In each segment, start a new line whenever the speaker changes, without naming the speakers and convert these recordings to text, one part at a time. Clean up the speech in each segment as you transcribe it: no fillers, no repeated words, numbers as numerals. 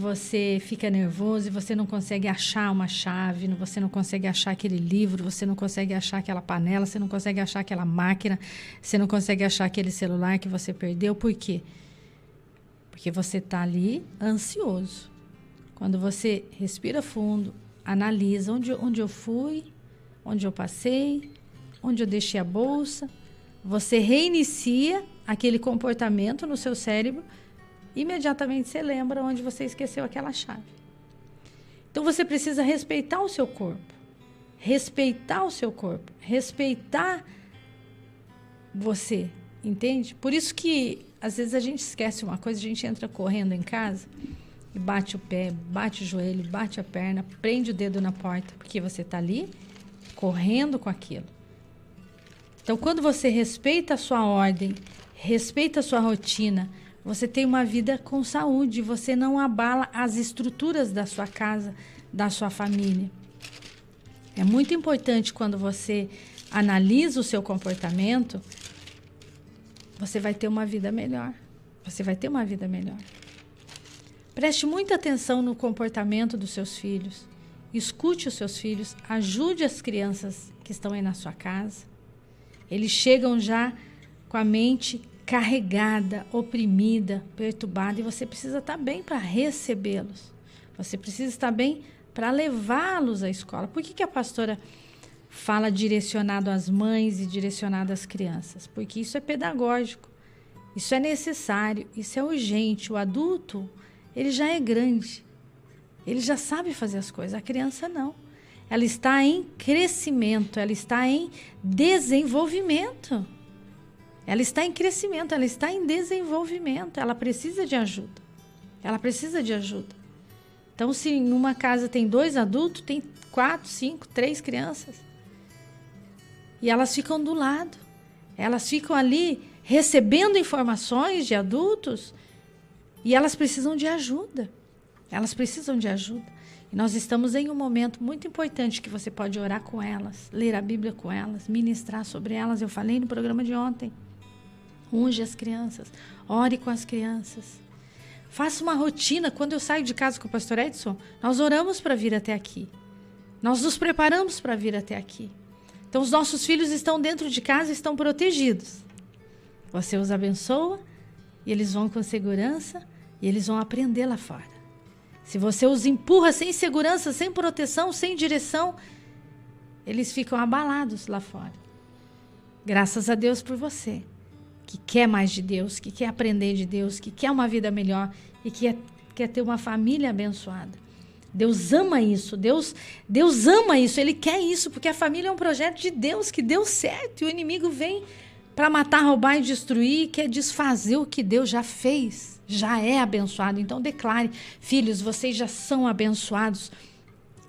você fica nervoso e você não consegue achar uma chave, você não consegue achar aquele livro, você não consegue achar aquela panela, você não consegue achar aquela máquina, você não consegue achar aquele celular que você perdeu. Por quê? Porque você está ali ansioso. Quando você respira fundo, analisa onde eu fui, onde eu passei, onde eu deixei a bolsa, você reinicia aquele comportamento no seu cérebro. Imediatamente você lembra onde você esqueceu aquela chave. Então você precisa respeitar o seu corpo. Respeitar o seu corpo. Respeitar você. Entende? Por isso que às vezes a gente esquece uma coisa, a gente entra correndo em casa e bate o pé, bate o joelho, bate a perna, prende o dedo na porta, porque você está ali correndo com aquilo. Então quando você respeita a sua ordem, respeita a sua rotina, você tem uma vida com saúde, você não abala as estruturas da sua casa, da sua família. É muito importante quando você analisa o seu comportamento, você vai ter uma vida melhor. Você vai ter uma vida melhor. Preste muita atenção no comportamento dos seus filhos. Escute os seus filhos, ajude as crianças que estão aí na sua casa. Eles chegam já com a mente carregada, oprimida, perturbada, e você precisa estar bem para recebê-los. Você precisa estar bem para levá-los à escola. Por que a pastora fala direcionado às mães e direcionado às crianças? Porque isso é pedagógico, isso é necessário, isso é urgente. O adulto, ele já é grande, ele já sabe fazer as coisas, a criança não. Ela está em crescimento, ela está em desenvolvimento. Ela está em crescimento, ela está em desenvolvimento, ela precisa de ajuda. Ela precisa de ajuda. Então, se em uma casa tem 2 adultos, tem 4, 5, 3 crianças. E elas ficam do lado. Elas ficam ali recebendo informações de adultos e elas precisam de ajuda. Elas precisam de ajuda. E nós estamos em um momento muito importante que você pode orar com elas, ler a Bíblia com elas, ministrar sobre elas. Eu falei no programa de ontem. Unge as crianças, ore com as crianças. Faça uma rotina. Quando eu saio de casa com o pastor Edson, nós oramos para vir até aqui. Nós nos preparamos para vir até aqui. Então, os nossos filhos estão dentro de casa e estão protegidos. Você os abençoa e eles vão com segurança e eles vão aprender lá fora. Se você os empurra sem segurança, sem proteção, sem direção, eles ficam abalados lá fora. Graças a Deus por você, que quer mais de Deus, que quer aprender de Deus, que quer uma vida melhor e que quer ter uma família abençoada. Deus ama isso, Deus ama isso, Ele quer isso, porque a família é um projeto de Deus que deu certo e o inimigo vem para matar, roubar e destruir, quer desfazer o que Deus já fez, já é abençoado. Então declare, filhos, vocês já são abençoados.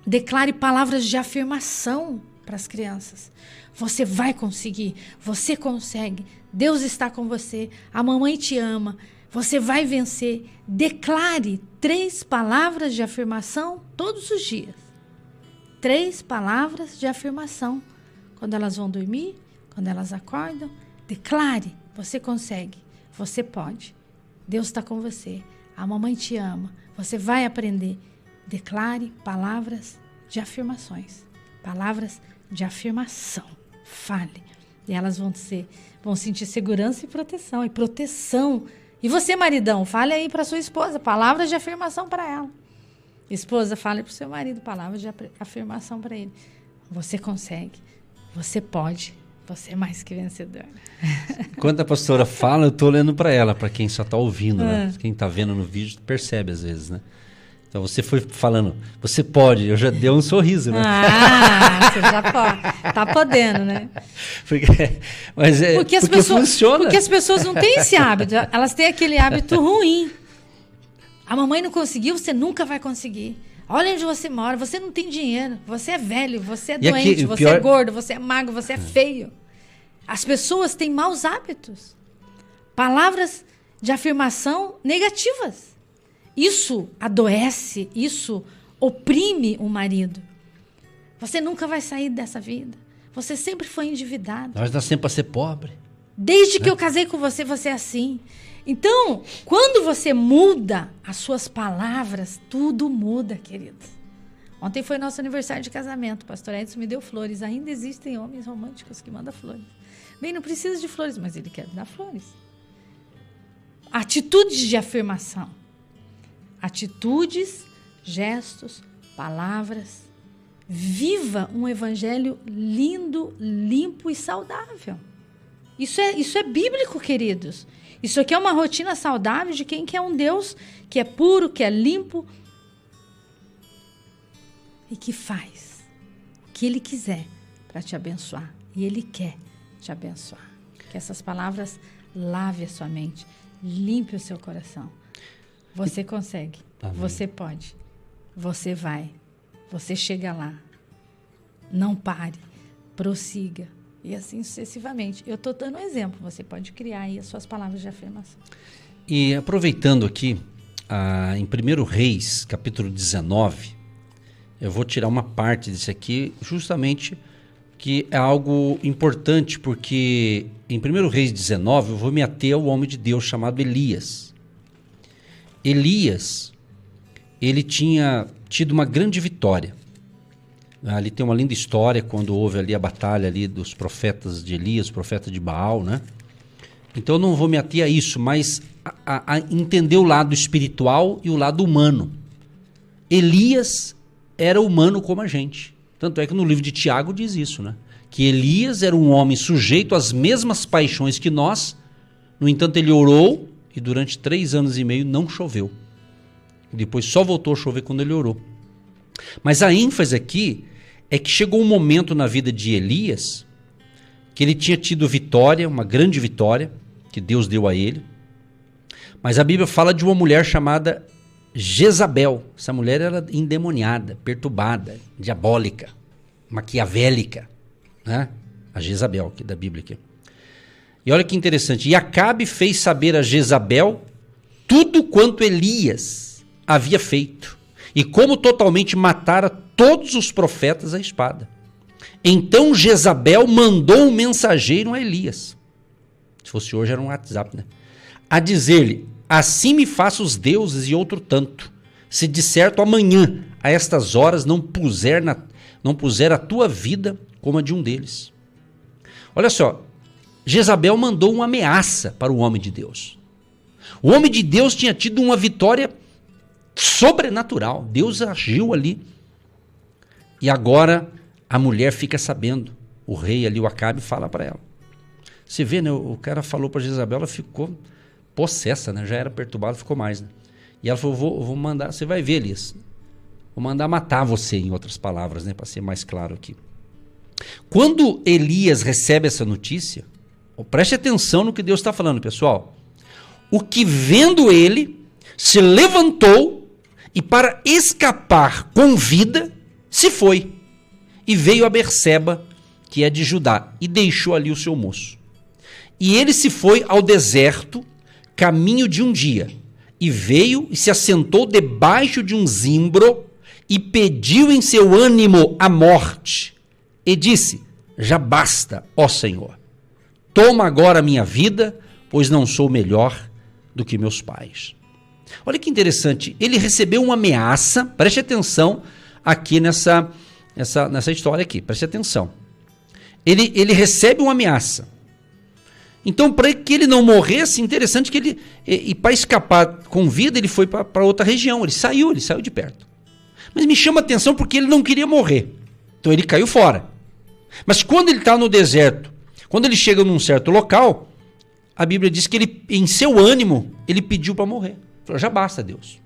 Declare palavras de afirmação para as crianças. Você vai conseguir, você consegue, Deus está com você, a mamãe te ama, você vai vencer. Declare 3 palavras de afirmação todos os dias. 3 palavras de afirmação. Quando elas vão dormir, quando elas acordam, declare, você consegue, você pode. Deus está com você, a mamãe te ama, você vai aprender. Declare palavras de afirmações, palavras de afirmação. Fale. E elas vão sentir segurança e proteção. E você, maridão, fale aí para sua esposa, palavras de afirmação para ela. Esposa, fale para o seu marido, palavras de afirmação para ele. Você consegue, você pode, você é mais que vencedor.
Quando a pastora fala, eu estou olhando para ela, para quem só está ouvindo, né? Quem está vendo no vídeo percebe às vezes, né? Então você foi falando, você pode, eu já dei um sorriso, né?
Você já pode, tá podendo, né?
Porque funciona.
Porque as pessoas não têm esse hábito, elas têm aquele hábito ruim. A mamãe não conseguiu, você nunca vai conseguir. Olha onde você mora, você não tem dinheiro, você é velho, você é doente, você é gordo, você é magro, você é feio. As pessoas têm maus hábitos. Palavras de afirmação negativas. Isso adoece, isso oprime o marido. Você nunca vai sair dessa vida. Você sempre foi endividado.
Nós nascemos para ser pobre.
Desde que eu casei com você, você é assim. Então, quando você muda as suas palavras, tudo muda, querido. Ontem foi nosso aniversário de casamento. O pastor Edson me deu flores. Ainda existem homens românticos que mandam flores. Bem, não precisa de flores, mas ele quer dar flores. Atitudes de afirmação. Atitudes, gestos, palavras. Viva um evangelho lindo, limpo e saudável. Isso é bíblico, queridos. Isso aqui é uma rotina saudável de quem quer um Deus que é puro, que é limpo e que faz o que Ele quiser para te abençoar. E Ele quer te abençoar. Que essas palavras lave a sua mente, limpe o seu coração. Você consegue, Amém. Você pode, você vai, você chega lá. Não pare, prossiga. E assim sucessivamente. Eu estou dando um exemplo. Você pode criar aí as suas palavras de afirmação.
E aproveitando aqui, em 1 Reis, capítulo 19, eu vou tirar uma parte disso aqui, justamente que é algo importante, porque em 1 Reis 19 eu vou me ater ao homem de Deus chamado Elias. Elias, ele tinha tido uma grande vitória. Ali tem uma linda história, quando houve ali a batalha ali dos profetas de Elias, profeta de Baal, né? Então eu não vou me ater a isso, mas a entender o lado espiritual e o lado humano. Elias era humano como a gente. Tanto é que no livro de Tiago diz isso, né? Que Elias era um homem sujeito às mesmas paixões que nós, no entanto ele orou e durante 3 anos e meio não choveu. Depois só voltou a chover quando ele orou. Mas a ênfase aqui é que chegou um momento na vida de Elias que ele tinha tido vitória, uma grande vitória, que Deus deu a ele. Mas a Bíblia fala de uma mulher chamada Jezabel. Essa mulher era endemoniada, perturbada, diabólica, maquiavélica, né? A Jezabel aqui da Bíblia aqui. E olha que interessante. E Acabe fez saber a Jezabel tudo quanto Elias havia feito e como totalmente matara todos os profetas à espada. Então Jezabel mandou um mensageiro a Elias. Se fosse hoje era um WhatsApp, né? A dizer-lhe: assim me faça os deuses e outro tanto, se de certo amanhã, a estas horas, não puser a tua vida como a de um deles. Olha só, Jezabel mandou uma ameaça para o homem de Deus. O homem de Deus tinha tido uma vitória sobrenatural. Deus agiu ali. E agora a mulher fica sabendo. O rei ali, o Acabe, fala para ela. Você vê, né? O cara falou para Jezabel, ela ficou possessa, né? Já era perturbada, ficou mais, né? E ela falou, vou mandar, você vai ver, Elias. Vou mandar matar você, em outras palavras, né? Para ser mais claro aqui. Quando Elias recebe essa notícia, preste atenção no que Deus está falando, pessoal. O que vendo ele, se levantou e para escapar com vida, se foi. E veio a Berseba, que é de Judá, e deixou ali o seu moço. E ele se foi ao deserto, caminho de um dia, e veio e se assentou debaixo de um zimbro, e pediu em seu ânimo a morte. E disse: já basta, ó Senhor, toma agora a minha vida, pois não sou melhor do que meus pais. Olha que interessante, ele recebeu uma ameaça, preste atenção aqui nessa história aqui, preste atenção. Ele recebe uma ameaça. Então, para que ele não morresse, interessante que ele, e para escapar com vida, ele foi para outra região, ele saiu de perto. Mas me chama a atenção porque ele não queria morrer, então ele caiu fora. Mas quando ele está no deserto, quando ele chega num certo local, a Bíblia diz que ele, em seu ânimo, ele pediu para morrer. Falou: já basta, Deus,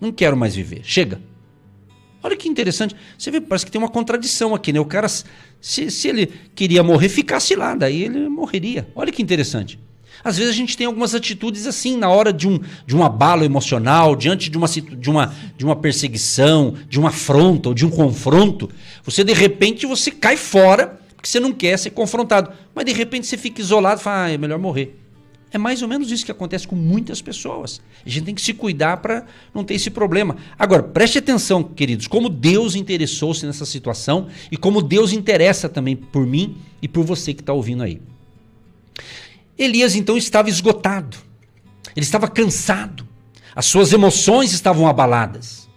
não quero mais viver, chega. Olha que interessante, você vê, parece que tem uma contradição aqui, né? O cara, se ele queria morrer, ficasse lá, daí ele morreria. Olha que interessante. Às vezes a gente tem algumas atitudes assim, na hora de um abalo emocional, diante de uma perseguição, de uma afronta ou de um confronto, você de repente você cai fora, porque você não quer ser confrontado, mas de repente você fica isolado e fala: é melhor morrer. É mais ou menos isso que acontece com muitas pessoas. A gente tem que se cuidar para não ter esse problema. Agora, preste atenção, queridos, como Deus interessou-se nessa situação e como Deus interessa também por mim e por você que está ouvindo aí. Elias, então, estava esgotado. Ele estava cansado. As suas emoções estavam abaladas.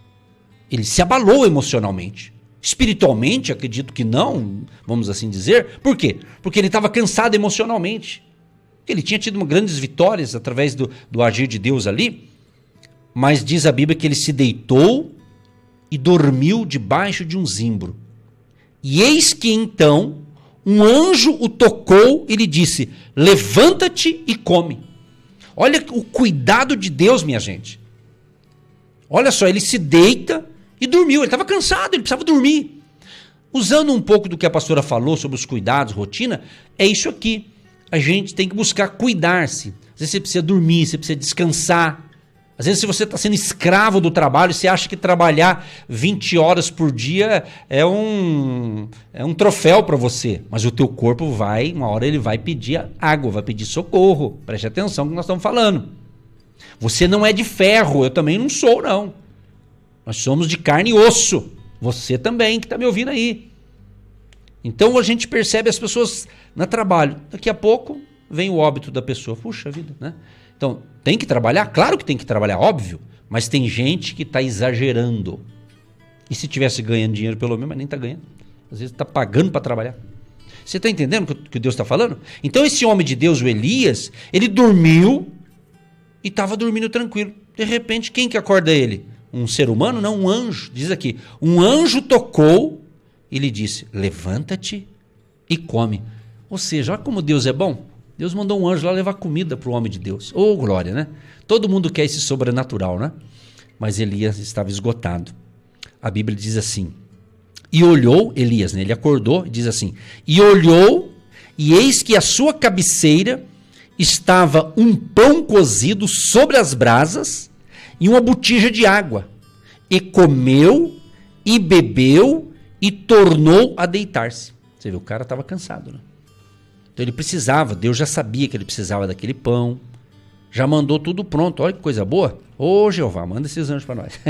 Ele se abalou emocionalmente. Espiritualmente, acredito que não, vamos assim dizer. Por quê? Porque ele estava cansado emocionalmente. Ele tinha tido grandes vitórias através do agir de Deus ali. Mas diz a Bíblia que ele se deitou e dormiu debaixo de um zimbro. E eis que então um anjo o tocou e lhe disse: levanta-te e come. Olha o cuidado de Deus, minha gente. Olha só, ele se deita e dormiu. Ele estava cansado, ele precisava dormir. Usando um pouco do que a pastora falou sobre os cuidados, rotina, é isso aqui. A gente tem que buscar cuidar-se. Às vezes você precisa dormir, você precisa descansar. Às vezes, se você está sendo escravo do trabalho, você acha que trabalhar 20 horas por dia é um troféu para você. Mas o teu corpo uma hora ele vai pedir água, vai pedir socorro. Preste atenção no que nós estamos falando. Você não é de ferro, eu também não sou, não. Nós somos de carne e osso. Você também, que está me ouvindo aí. Então, a gente percebe as pessoas no trabalho. Daqui a pouco, vem o óbito da pessoa. Puxa vida, né? Então, tem que trabalhar? Claro que tem que trabalhar, óbvio. Mas tem gente que está exagerando. E se tivesse ganhando dinheiro pelo menos, mas nem está ganhando. Às vezes está pagando para trabalhar. Você está entendendo o que Deus está falando? Então esse homem de Deus, o Elias, ele dormiu e estava dormindo tranquilo. De repente, quem que acorda ele? Um ser humano? Não, um anjo. Diz aqui, um anjo tocou e lhe disse: levanta-te e come. Ou seja, olha como Deus é bom. Deus mandou um anjo lá levar comida para o homem de Deus. Oh, glória, né? Todo mundo quer esse sobrenatural, né? Mas Elias estava esgotado. A Bíblia diz assim: e olhou, Elias, né? Ele acordou e diz assim: e olhou, e eis que à sua cabeceira estava um pão cozido sobre as brasas e uma botija de água. E comeu, e bebeu, e tornou a deitar-se. Você vê, o cara estava cansado, né? Então ele precisava, Deus já sabia que ele precisava daquele pão, já mandou tudo pronto. Olha que coisa boa. Ô Jeová, manda esses anjos para nós.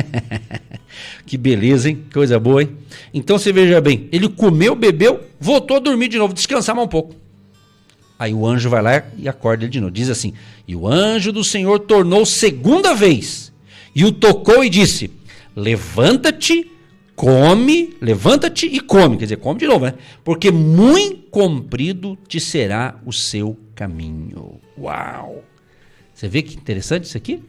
Que beleza, hein? Que coisa boa, hein? Então você veja bem, ele comeu, bebeu, voltou a dormir de novo, descansar mais um pouco. Aí o anjo vai lá e acorda ele de novo. Diz assim: e o anjo do Senhor tornou segunda vez e o tocou e disse: levanta-te, come, levanta-te e come. Quer dizer, come de novo, né? Porque muito comprido te será o seu caminho. Uau! Você vê que interessante isso aqui?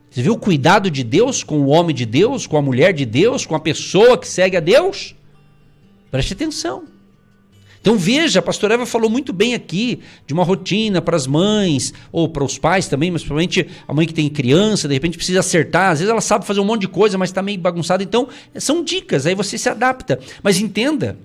Você vê o cuidado de Deus com o homem de Deus, com a mulher de Deus, com a pessoa que segue a Deus? Preste atenção. Então veja, a pastora Eva falou muito bem aqui de uma rotina para as mães, ou para os pais também, mas principalmente a mãe que tem criança, de repente precisa acertar, às vezes ela sabe fazer um monte de coisa, mas está meio bagunçada, então são dicas, aí você se adapta. Mas entenda,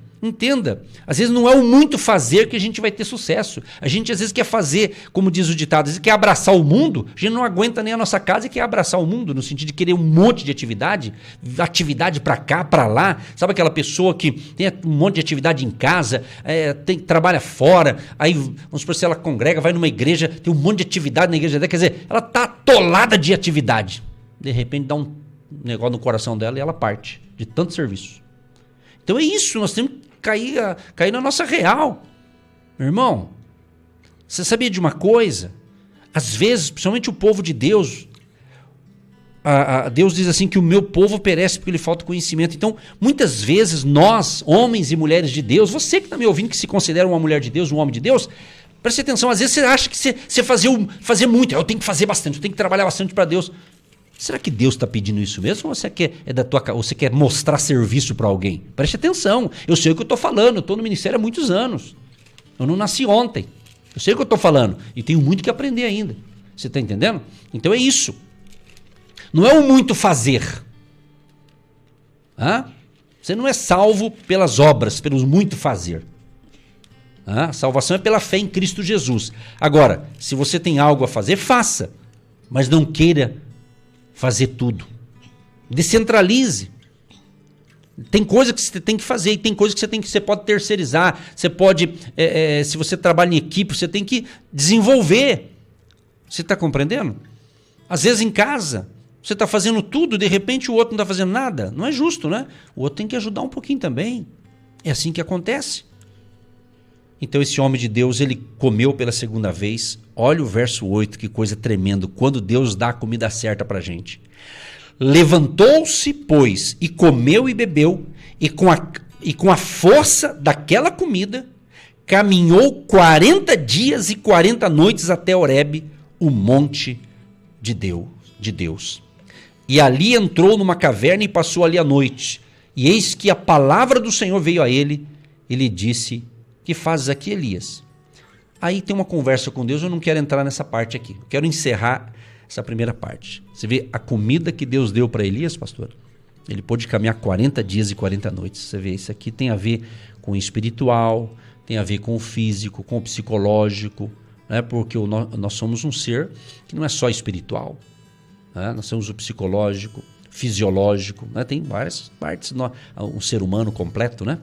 às vezes não é o muito fazer que a gente vai ter sucesso. A gente às vezes quer fazer, como diz o ditado, às vezes quer abraçar o mundo, a gente não aguenta nem a nossa casa e quer abraçar o mundo, no sentido de querer um monte de atividade para cá, para lá. Sabe aquela pessoa que tem um monte de atividade em casa, trabalha fora, aí vamos supor, se ela congrega, vai numa igreja, tem um monte de atividade na igreja dela, quer dizer, ela está atolada de atividade. De repente dá um negócio no coração dela e ela parte de tanto serviço. Então é isso, nós temos que cair na nossa real. Meu irmão, você sabia de uma coisa? Às vezes, principalmente o povo de Deus, Deus diz assim que o meu povo perece porque lhe falta conhecimento. Então, muitas vezes nós, homens e mulheres de Deus, você que está me ouvindo, que se considera uma mulher de Deus, um homem de Deus, preste atenção, às vezes você acha que você fazer muito, eu tenho que fazer bastante, eu tenho que trabalhar bastante para Deus. Será que Deus está pedindo isso mesmo ou você quer mostrar serviço para alguém? Preste atenção, eu sei o que eu estou falando, eu estou no ministério há muitos anos. Eu não nasci ontem. Eu sei o que eu estou falando e tenho muito que aprender ainda. Você está entendendo? Então é isso. Não é o muito fazer. Você não é salvo pelas obras, pelos muito fazer. A salvação é pela fé em Cristo Jesus. Agora, se você tem algo a fazer, faça. Mas não queira fazer tudo. Descentralize. Tem coisa que você tem que fazer e tem coisa que você pode terceirizar. Você pode, se você trabalha em equipe, você tem que desenvolver. Você está compreendendo? Às vezes em casa, você está fazendo tudo, de repente o outro não está fazendo nada. Não é justo, né? O outro tem que ajudar um pouquinho também. É assim que acontece. Então esse homem de Deus, ele comeu pela segunda vez. Olha o verso 8, que coisa tremenda, quando Deus dá a comida certa para a gente. Levantou-se, pois, e comeu e bebeu, e com a força daquela comida, caminhou 40 dias e 40 noites até Horebe, o monte de Deus. E ali entrou numa caverna e passou ali a noite. E eis que a palavra do Senhor veio a ele, e lhe disse: que fazes aqui, Elias? Aí tem uma conversa com Deus, eu não quero entrar nessa parte aqui. Eu quero encerrar essa primeira parte. Você vê a comida que Deus deu para Elias, pastor? Ele pôde caminhar 40 dias e 40 noites. Você vê, isso aqui tem a ver com o espiritual, tem a ver com o físico, com o psicológico, né? Porque nós somos um ser que não é só espiritual, né? Nós somos o psicológico, fisiológico, né? Tem várias partes, um ser humano completo, né?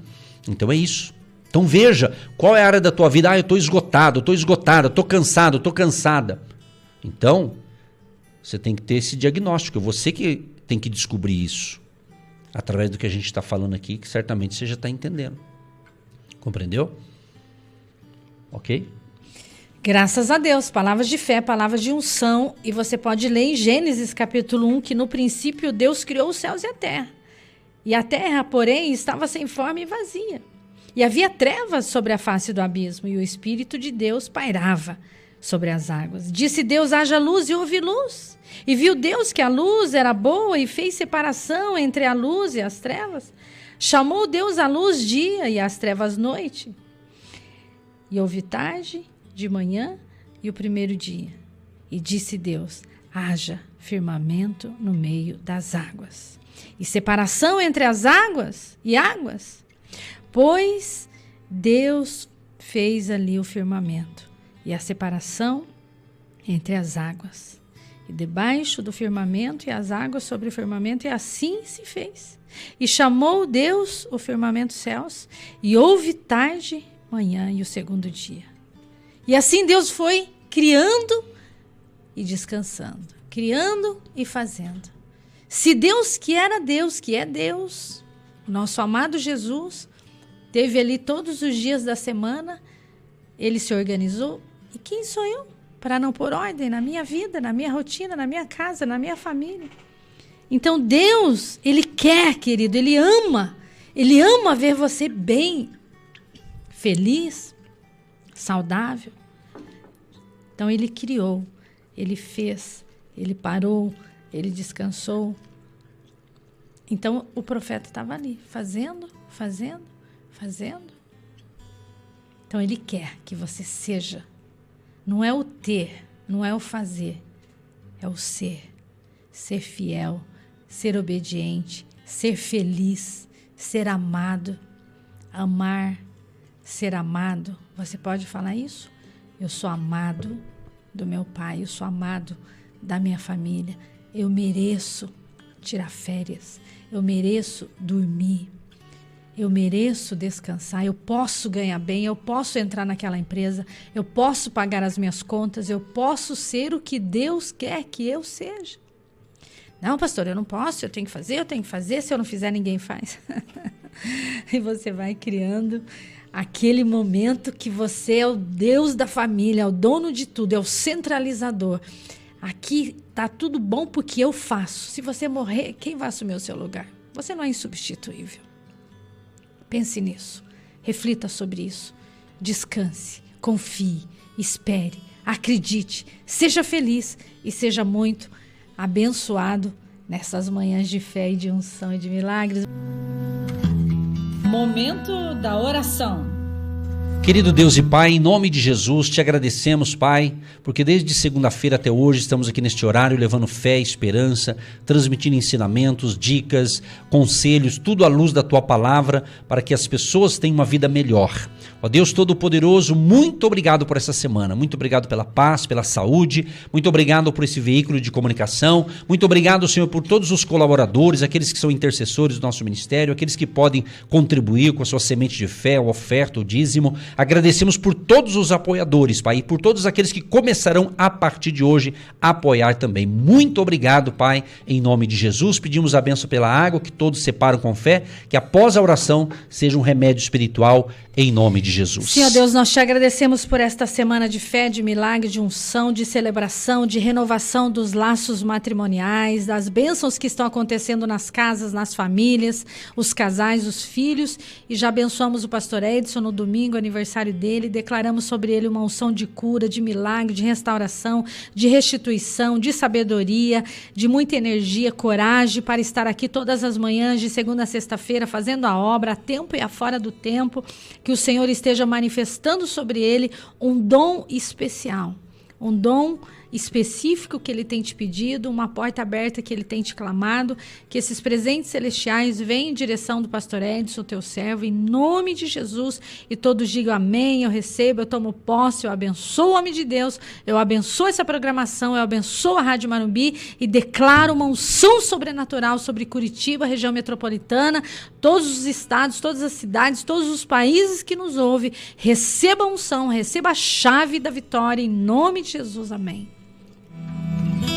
Então é isso. Então veja, qual é a área da tua vida? Eu estou esgotado, estou esgotada, estou cansado, estou cansada. Então, você tem que ter esse diagnóstico. Você que tem que descobrir isso. Através do que a gente está falando aqui, que certamente você já está entendendo. Compreendeu? Ok?
Graças a Deus, palavras de fé, palavras de unção. E você pode ler em Gênesis capítulo 1, que no princípio Deus criou os céus e a terra. E a terra, porém, estava sem forma e vazia. E havia trevas sobre a face do abismo, e o Espírito de Deus pairava sobre as águas. Disse Deus: haja luz, e houve luz. E viu Deus que a luz era boa, e fez separação entre a luz e as trevas. Chamou Deus a luz dia, e as trevas noite. E houve tarde, de manhã, e o primeiro dia. E disse Deus: haja firmamento no meio das águas, e separação entre as águas e águas. Pois Deus fez ali o firmamento e a separação entre as águas. E debaixo do firmamento e as águas sobre o firmamento, e assim se fez. E chamou Deus o firmamento céus, e houve tarde, manhã e o segundo dia. E assim Deus foi criando e descansando, criando e fazendo. Se Deus, que era Deus, que é Deus, nosso amado Jesus, teve ali todos os dias da semana, ele se organizou. E quem sou eu para não pôr ordem na minha vida, na minha rotina, na minha casa, na minha família? Então Deus, ele quer, querido, ele ama ver você bem, feliz, saudável. Então ele criou, ele fez, ele parou, ele descansou. Então o profeta estava ali, fazendo. Então ele quer que você seja. Não é o ter, não é o fazer, é o ser. Ser fiel, ser obediente, ser feliz, ser amado. Amar, ser amado. Você pode falar isso? Eu sou amado do meu pai, eu sou amado da minha família. Eu mereço tirar férias, eu mereço dormir. Eu mereço descansar, eu posso ganhar bem, eu posso entrar naquela empresa, eu posso pagar as minhas contas, eu posso ser o que Deus quer que eu seja. Não, pastor, eu não posso, eu tenho que fazer, se eu não fizer, ninguém faz. E você vai criando aquele momento que você é o Deus da família, é o dono de tudo, é o centralizador. Aqui tá tudo bom porque eu faço. Se você morrer, quem vai assumir o seu lugar? Você não é insubstituível. Pense nisso, reflita sobre isso, descanse, confie, espere, acredite, seja feliz e seja muito abençoado nessas manhãs de fé e de unção e de milagres. Momento da oração.
Querido Deus e Pai, em nome de Jesus, te agradecemos, Pai, porque desde segunda-feira até hoje estamos aqui neste horário levando fé e esperança, transmitindo ensinamentos, dicas, conselhos, tudo à luz da Tua palavra, para que as pessoas tenham uma vida melhor. Ó Deus Todo-Poderoso, muito obrigado por essa semana, muito obrigado pela paz, pela saúde, muito obrigado por esse veículo de comunicação, muito obrigado, Senhor, por todos os colaboradores, aqueles que são intercessores do nosso ministério, aqueles que podem contribuir com a sua semente de fé, a oferta, o dízimo. Agradecemos por todos os apoiadores, Pai, e por todos aqueles que começarão a partir de hoje a apoiar também. Muito obrigado, Pai, em nome de Jesus. Pedimos a bênção pela água, que todos separam com fé, que após a oração seja um remédio espiritual em nome de Jesus.
Senhor Deus, nós te agradecemos por esta semana de fé, de milagre, de unção, de celebração, de renovação dos laços matrimoniais, das bênçãos que estão acontecendo nas casas, nas famílias, os casais, os filhos, e já abençoamos o pastor Edson no domingo, aniversário dele, declaramos sobre ele uma unção de cura, de milagre, de restauração, de restituição, de sabedoria, de muita energia, coragem para estar aqui todas as manhãs, de segunda a sexta-feira, fazendo a obra a tempo e a fora do tempo, que o Senhor esteja manifestando sobre ele um dom especial, um dom específico que ele tem te pedido, uma porta aberta que ele tem te clamado, que esses presentes celestiais venham em direção do pastor Edson, teu servo, em nome de Jesus, e todos digam amém, eu recebo, eu tomo posse, eu abençoo o homem de Deus, eu abençoo essa programação, eu abençoo a Rádio Morumbi e declaro uma unção sobrenatural sobre Curitiba, região metropolitana, todos os estados, todas as cidades, todos os países que nos ouvem, receba a unção, receba a chave da vitória, em nome de Jesus, amém.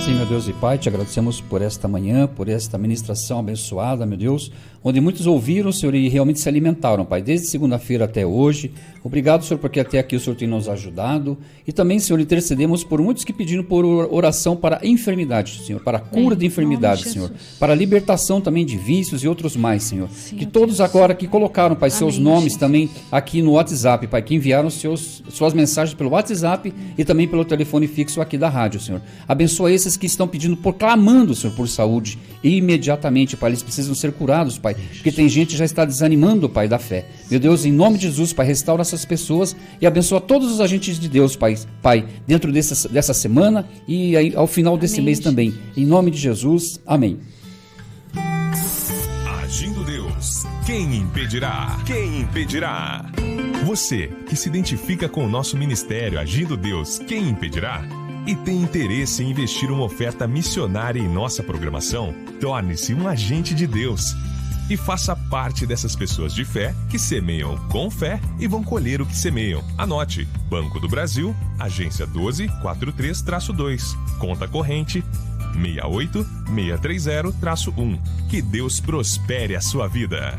Sim, meu Deus e Pai, te agradecemos por esta manhã, por esta ministração abençoada, meu Deus, onde muitos ouviram, Senhor, e realmente se alimentaram, Pai, desde segunda-feira até hoje. Obrigado, Senhor, porque até aqui o Senhor tem nos ajudado. E também, Senhor, intercedemos por muitos que pediram por oração para enfermidade, Senhor, para a cura de enfermidade, Senhor, para a libertação também de vícios e outros mais, Senhor. Sim, que todos Deus. Agora que colocaram, Pai, seus nomes Jesus. Também aqui no WhatsApp, Pai, que enviaram suas mensagens pelo WhatsApp e também pelo telefone fixo aqui da rádio, Senhor. Abençoa esses que estão pedindo, clamando, Senhor, por saúde, e imediatamente, Pai, eles precisam ser curados, Pai, porque tem gente que já está desanimando, Pai, da fé. Meu Deus, em nome de Jesus, Pai, restaura essas pessoas e abençoa todos os agentes de Deus, Pai, dentro dessa semana e aí, ao final desse mês também. Em nome de Jesus, amém.
Agindo Deus, quem impedirá? Quem impedirá? Você que se identifica com o nosso ministério Agindo Deus, quem impedirá? E tem interesse em investir uma oferta missionária em nossa programação? Torne-se um agente de Deus e faça parte dessas pessoas de fé que semeiam com fé e vão colher o que semeiam. Anote: Banco do Brasil, agência 1243-2, conta corrente 68630-1. Que Deus prospere a sua vida.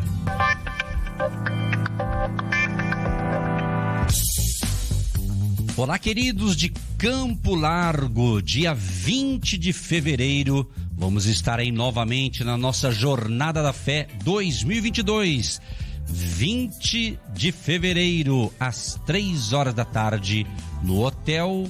Olá, queridos de Campo Largo, dia 20 de fevereiro, vamos estar aí novamente na nossa Jornada da Fé 2022, 20 de fevereiro, às 3 horas da tarde, no Hotel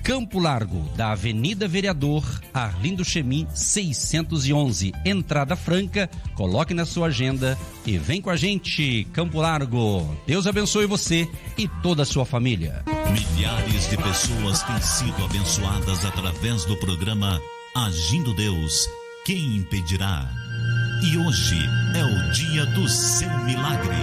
Campo Largo, da Avenida Vereador Arlindo Chemim 611, entrada franca. Coloque na sua agenda e vem com a gente, Campo Largo. Deus abençoe você e toda a sua família.
Milhares de pessoas têm sido abençoadas através do programa Agindo Deus, quem impedirá? E hoje é o dia do seu milagre.